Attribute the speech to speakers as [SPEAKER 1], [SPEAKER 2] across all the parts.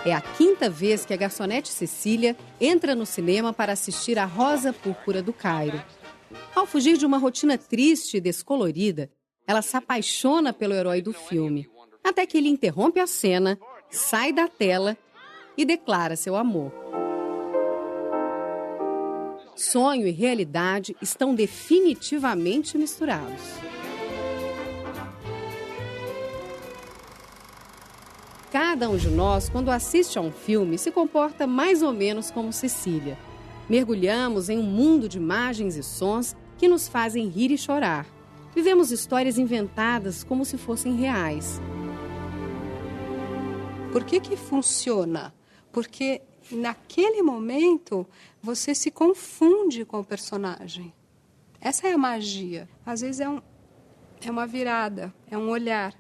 [SPEAKER 1] É a quinta vez que a garçonete Cecília entra no cinema para assistir a Rosa Púrpura do Cairo. Ao fugir de uma rotina triste e descolorida, ela se apaixona pelo herói do filme, até que ele interrompe a cena, sai da tela e declara seu amor. Sonho e realidade estão definitivamente misturados. Cada um de nós, quando assiste a um filme, se comporta mais ou menos como Cecília. Mergulhamos em um mundo de imagens e sons que nos fazem rir e chorar. Vivemos histórias inventadas como se fossem reais.
[SPEAKER 2] Por que funciona? Porque naquele momento você se confunde com o personagem. Essa é a magia. Às vezes é uma virada, é um olhar.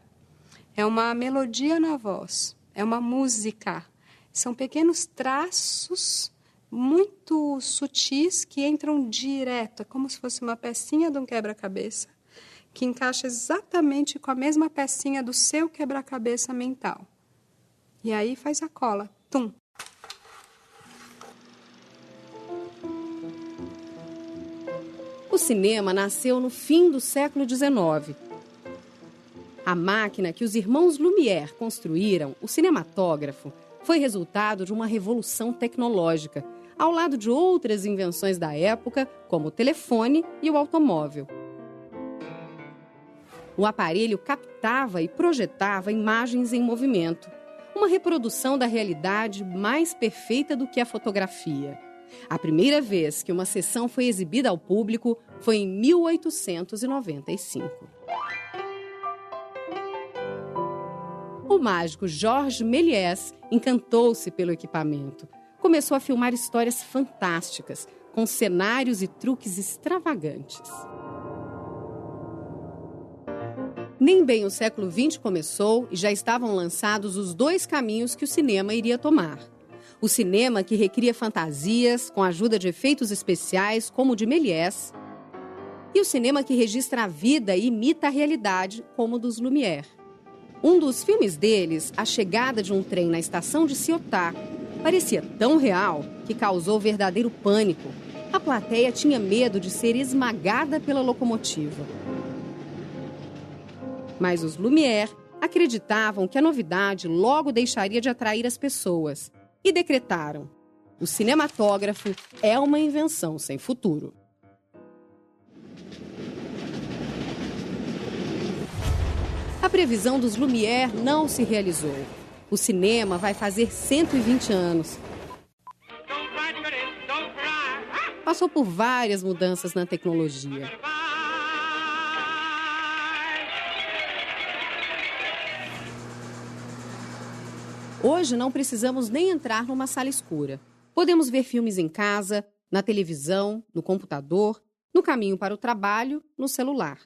[SPEAKER 2] É uma melodia na voz, é uma música. São pequenos traços muito sutis que entram direto. É como se fosse uma pecinha de um quebra-cabeça que encaixa exatamente com a mesma pecinha do seu quebra-cabeça mental. E aí faz a cola. Tum.
[SPEAKER 1] O cinema nasceu no fim do século XIX. A máquina que os irmãos Lumière construíram, o cinematógrafo, foi resultado de uma revolução tecnológica, ao lado de outras invenções da época, como o telefone e o automóvel. O aparelho captava e projetava imagens em movimento, uma reprodução da realidade mais perfeita do que a fotografia. A primeira vez que uma sessão foi exibida ao público foi em 1895. O mágico Georges Méliès encantou-se pelo equipamento. Começou a filmar histórias fantásticas, com cenários e truques extravagantes. Nem bem o século XX começou e já estavam lançados os dois caminhos que o cinema iria tomar. O cinema que recria fantasias com a ajuda de efeitos especiais, como o de Méliès, e o cinema que registra a vida e imita a realidade, como o dos Lumière. Um dos filmes deles, a chegada de um trem na estação de Ciotat, parecia tão real que causou verdadeiro pânico. A plateia tinha medo de ser esmagada pela locomotiva. Mas os Lumière acreditavam que a novidade logo deixaria de atrair as pessoas e decretaram: o cinematógrafo é uma invenção sem futuro. A previsão dos Lumière não se realizou. O cinema vai fazer 120 anos. Passou por várias mudanças na tecnologia. Hoje não precisamos nem entrar numa sala escura. Podemos ver filmes em casa, na televisão, no computador, no caminho para o trabalho, no celular.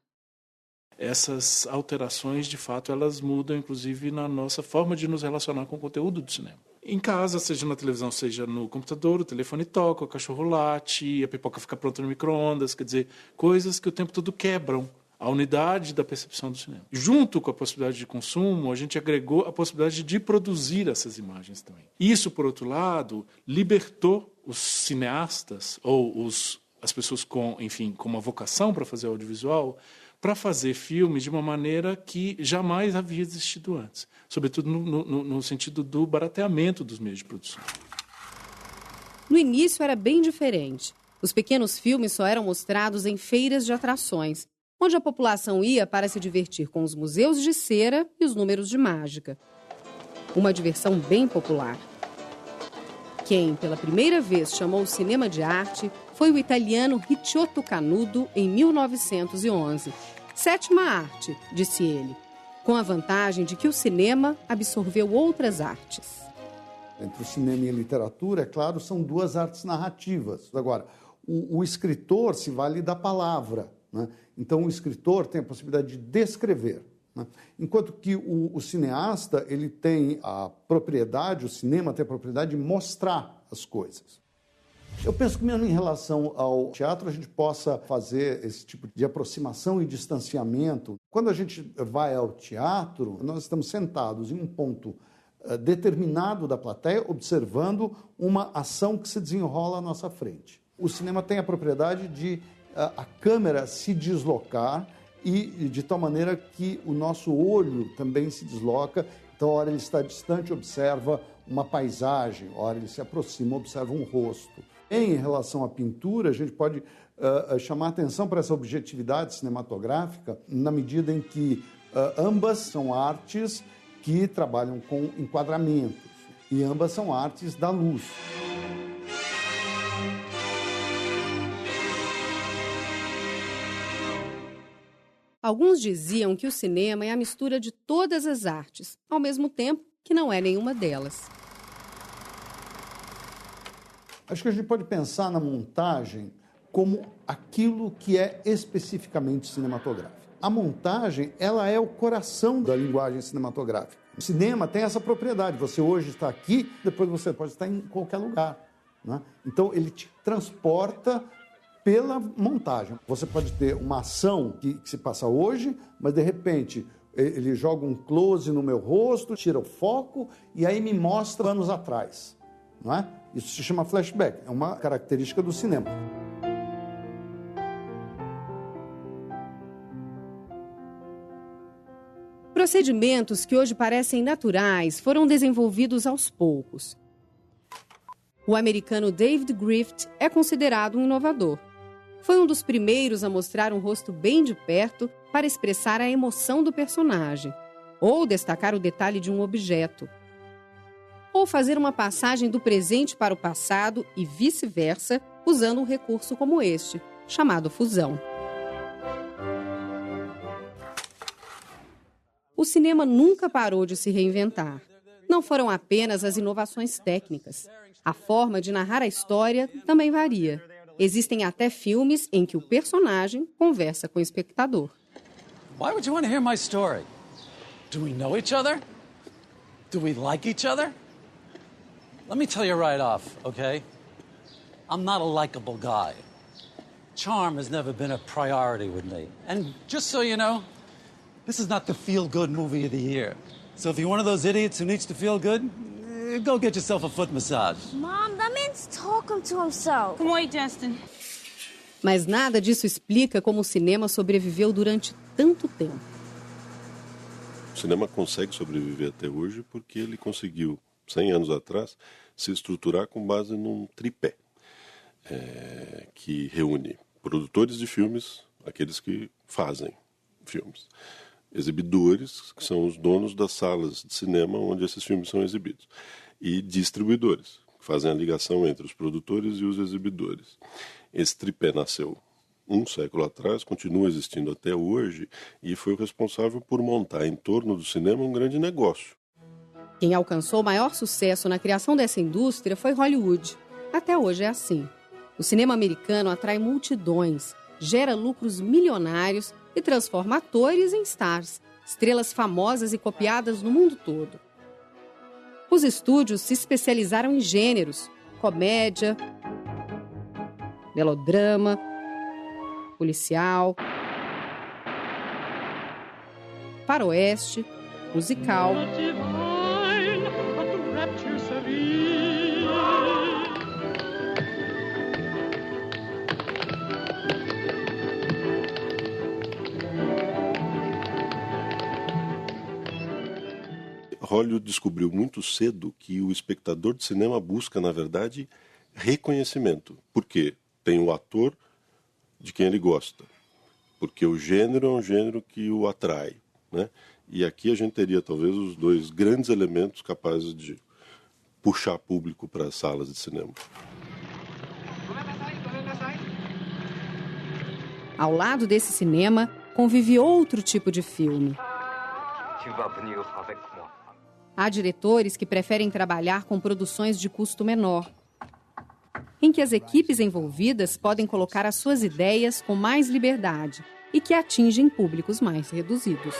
[SPEAKER 3] Essas alterações, de fato, elas mudam, inclusive, na nossa forma de nos relacionar com o conteúdo do cinema. Em casa, seja na televisão, seja no computador, o telefone toca, o cachorro late, a pipoca fica pronta no micro-ondas, quer dizer, coisas que o tempo todo quebram a unidade da percepção do cinema. Junto com a possibilidade de consumo, a gente agregou a possibilidade de produzir essas imagens também. Isso, por outro lado, libertou os cineastas, ou as pessoas com uma vocação para fazer audiovisual, para fazer filmes de uma maneira que jamais havia existido antes, sobretudo no sentido do barateamento dos meios de produção.
[SPEAKER 1] No início era bem diferente. Os pequenos filmes só eram mostrados em feiras de atrações, onde a população ia para se divertir com os museus de cera e os números de mágica. Uma diversão bem popular. Quem, pela primeira vez, chamou o cinema de arte foi o italiano Ricciotto Canudo, em 1911. Sétima arte, disse ele, com a vantagem de que o cinema absorveu outras artes.
[SPEAKER 4] Entre o cinema e a literatura, é claro, são duas artes narrativas. Agora, o escritor se vale da palavra, né? Então, o escritor tem a possibilidade de descrever, né? Enquanto que o cineasta ele tem a propriedade, o cinema tem a propriedade de mostrar as coisas. Eu penso que mesmo em relação ao teatro a gente possa fazer esse tipo de aproximação e distanciamento. Quando a gente vai ao teatro, nós estamos sentados em um ponto determinado da plateia, observando uma ação que se desenrola à nossa frente. O cinema tem a propriedade de a câmera se deslocar e de tal maneira que o nosso olho também se desloca. Então, a hora ele está distante, observa uma paisagem, a hora ele se aproxima, observa um rosto. Em relação à pintura, a gente pode chamar atenção para essa objetividade cinematográfica na medida em que ambas são artes que trabalham com enquadramentos e ambas são artes da luz.
[SPEAKER 1] Alguns diziam que o cinema é a mistura de todas as artes, ao mesmo tempo que não é nenhuma delas.
[SPEAKER 4] Acho que a gente pode pensar na montagem como aquilo que é especificamente cinematográfico. A montagem, ela é o coração da linguagem cinematográfica. O cinema tem essa propriedade. Você hoje está aqui, depois você pode estar em qualquer lugar, né? Então, ele te transporta pela montagem. Você pode ter uma ação que se passa hoje, mas, de repente, ele joga um close no meu rosto, tira o foco e aí me mostra anos atrás, não é? Isso se chama flashback, é uma característica do cinema.
[SPEAKER 1] Procedimentos que hoje parecem naturais foram desenvolvidos aos poucos. O americano David Griffith é considerado um inovador. Foi um dos primeiros a mostrar um rosto bem de perto para expressar a emoção do personagem, ou destacar o detalhe de um objeto, ou fazer uma passagem do presente para o passado e vice-versa, usando um recurso como este, chamado fusão. O cinema nunca parou de se reinventar. Não foram apenas as inovações técnicas. A forma de narrar a história também varia. Existem até filmes em que o personagem conversa com o espectador.
[SPEAKER 5] Why would you want to hear my story? Do we know each other? Do we like each other? Let me tell you right off, okay? I'm not a likable guy. Charm has never been a priority with me. And just so you know, this is not the feel-good movie of the year. So if you're one of those idiots who needs to feel good, go get yourself a foot massage.
[SPEAKER 6] Mom, that man's talking to himself.
[SPEAKER 7] Come on, Justin.
[SPEAKER 1] Mas nada disso explica como o cinema sobreviveu durante tanto tempo.
[SPEAKER 8] O cinema consegue sobreviver até hoje porque ele conseguiu, 100 anos atrás, se estruturar com base num tripé, que reúne produtores de filmes, aqueles que fazem filmes, exibidores, que são os donos das salas de cinema onde esses filmes são exibidos, e distribuidores, que fazem a ligação entre os produtores e os exibidores. Esse tripé nasceu um século atrás, continua existindo até hoje, e foi o responsável por montar em torno do cinema um grande negócio.
[SPEAKER 1] Quem alcançou maior sucesso na criação dessa indústria foi Hollywood. Até hoje é assim. O cinema americano atrai multidões, gera lucros milionários e transforma atores em stars, estrelas famosas e copiadas no mundo todo. Os estúdios se especializaram em gêneros: comédia, melodrama, policial, faroeste, musical.
[SPEAKER 8] Hollywood descobriu muito cedo que o espectador de cinema busca, na verdade, reconhecimento. Por quê? Tem o ator de quem ele gosta, porque o gênero é um gênero que o atrai, né? E aqui a gente teria talvez os dois grandes elementos capazes de puxar público para as salas de cinema.
[SPEAKER 1] Ao lado desse cinema, convive outro tipo de filme. Há diretores que preferem trabalhar com produções de custo menor, em que as equipes envolvidas podem colocar as suas ideias com mais liberdade e que atingem públicos mais reduzidos.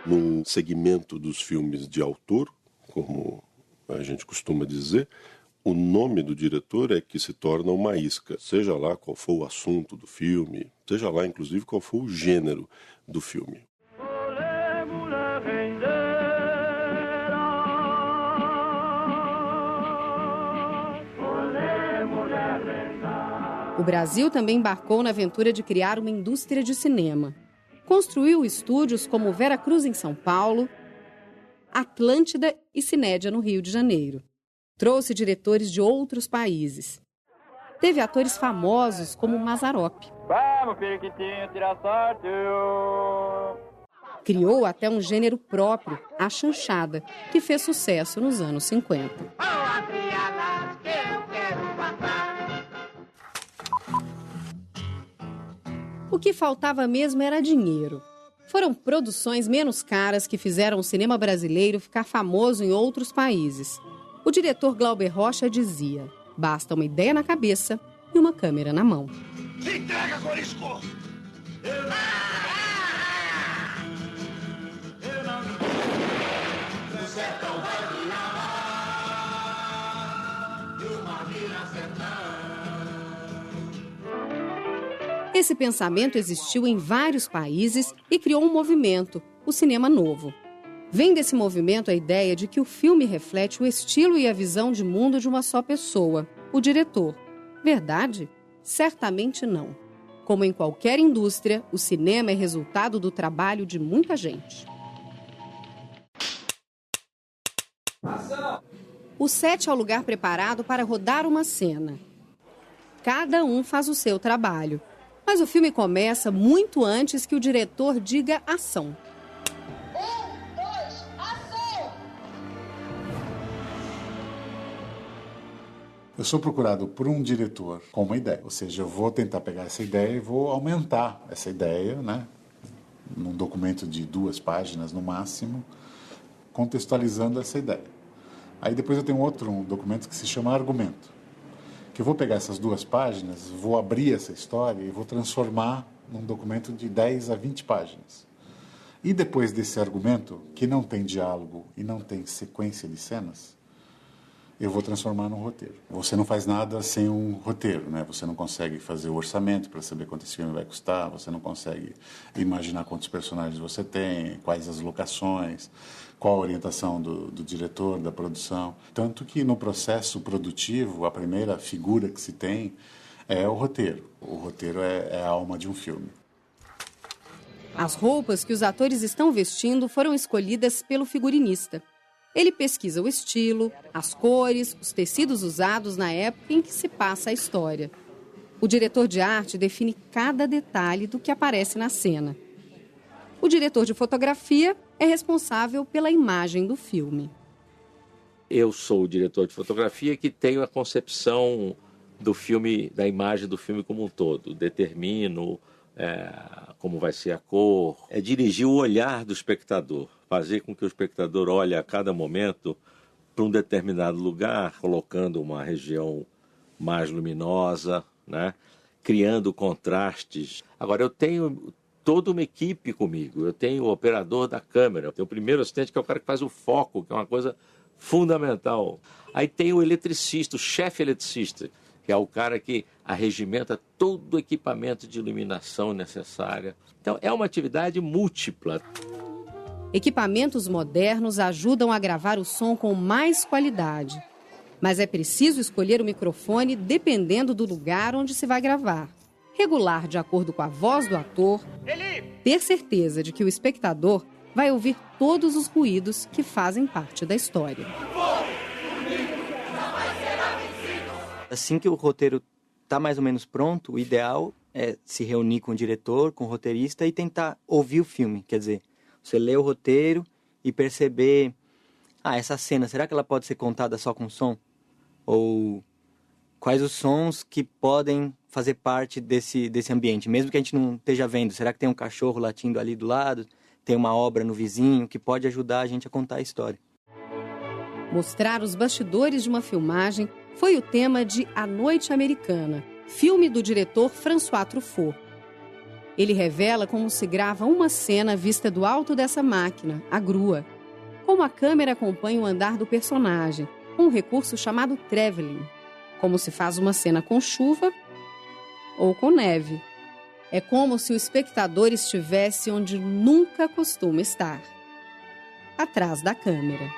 [SPEAKER 8] num segmento dos filmes de autor, como a gente costuma dizer, o nome do diretor é que se torna uma isca, seja lá qual for o assunto do filme, seja lá, inclusive, qual for o gênero do filme.
[SPEAKER 1] O Brasil também embarcou na aventura de criar uma indústria de cinema. Construiu estúdios como Vera Cruz, em São Paulo, Atlântida e Cinédia, no Rio de Janeiro. Trouxe diretores de outros países. Teve atores famosos como Mazzaropi.
[SPEAKER 7] Vamos, periquitinho, tirar sorte.
[SPEAKER 1] Criou até um gênero próprio, a chanchada, que fez sucesso nos anos 50. O que faltava mesmo era dinheiro. Foram produções menos caras que fizeram o cinema brasileiro ficar famoso em outros países. O diretor Glauber Rocha dizia: basta uma ideia na cabeça e uma câmera na mão.
[SPEAKER 9] Se entrega, Corisco! O sertão vai me amar e uma mina sertão.
[SPEAKER 1] Esse pensamento existiu em vários países e criou um movimento, o cinema novo. Vem desse movimento a ideia de que o filme reflete o estilo e a visão de mundo de uma só pessoa, o diretor. Verdade? Certamente não. Como em qualquer indústria, o cinema é resultado do trabalho de muita gente. O set é o lugar preparado para rodar uma cena. Cada um faz o seu trabalho. Mas o filme começa muito antes que o diretor diga ação.
[SPEAKER 9] 1, 2, ação!
[SPEAKER 10] Eu sou procurado por um diretor com uma ideia. Ou seja, eu vou tentar pegar essa ideia e vou aumentar essa ideia, né? Num documento de 2 páginas no máximo, contextualizando essa ideia. Aí depois eu tenho outro documento que se chama argumento. Que eu vou pegar essas 2 páginas, vou abrir essa história e vou transformar num documento de 10 a 20 páginas. E depois desse argumento, que não tem diálogo e não tem sequência de cenas, eu vou transformar num roteiro. Você não faz nada sem um roteiro, né? Você não consegue fazer o orçamento para saber quanto esse filme vai custar, você não consegue imaginar quantos personagens você tem, quais as locações, qual a orientação do diretor, da produção. Tanto que no processo produtivo, a primeira figura que se tem é o roteiro. O roteiro é a alma de um filme.
[SPEAKER 1] As roupas que os atores estão vestindo foram escolhidas pelo figurinista. Ele pesquisa o estilo, as cores, os tecidos usados na época em que se passa a história. O diretor de arte define cada detalhe do que aparece na cena. O diretor de fotografia é responsável pela imagem do filme.
[SPEAKER 11] Eu sou o diretor de fotografia que tenho a concepção do filme, da imagem do filme como um todo. Determino como vai ser a cor. É dirigir o olhar do espectador. Fazer com que o espectador olhe a cada momento para um determinado lugar, colocando uma região mais luminosa, né? Criando contrastes. Agora, eu tenho toda uma equipe comigo. Eu tenho o operador da câmera, eu tenho o primeiro assistente, que é o cara que faz o foco, que é uma coisa fundamental. Aí tem o eletricista, o chefe eletricista, que é o cara que arregimenta todo o equipamento de iluminação necessária. Então, é uma atividade múltipla.
[SPEAKER 1] Equipamentos modernos ajudam a gravar o som com mais qualidade. Mas é preciso escolher o microfone dependendo do lugar onde se vai gravar. Regular de acordo com a voz do ator. Ter certeza de que o espectador vai ouvir todos os ruídos que fazem parte da história.
[SPEAKER 12] Assim que o roteiro está mais ou menos pronto, o ideal é se reunir com o diretor, com o roteirista e tentar ouvir o filme. Quer dizer, você lê o roteiro e perceber, essa cena, será que ela pode ser contada só com som? Ou quais os sons que podem fazer parte desse ambiente, mesmo que a gente não esteja vendo? Será que tem um cachorro latindo ali do lado? Tem uma obra no vizinho que pode ajudar a gente a contar a história?
[SPEAKER 1] Mostrar os bastidores de uma filmagem foi o tema de A Noite Americana, filme do diretor François Truffaut. Ele revela como se grava uma cena vista do alto dessa máquina, a grua. Como a câmera acompanha o andar do personagem, com um recurso chamado traveling. Como se faz uma cena com chuva ou com neve. É como se o espectador estivesse onde nunca costuma estar. Atrás da câmera.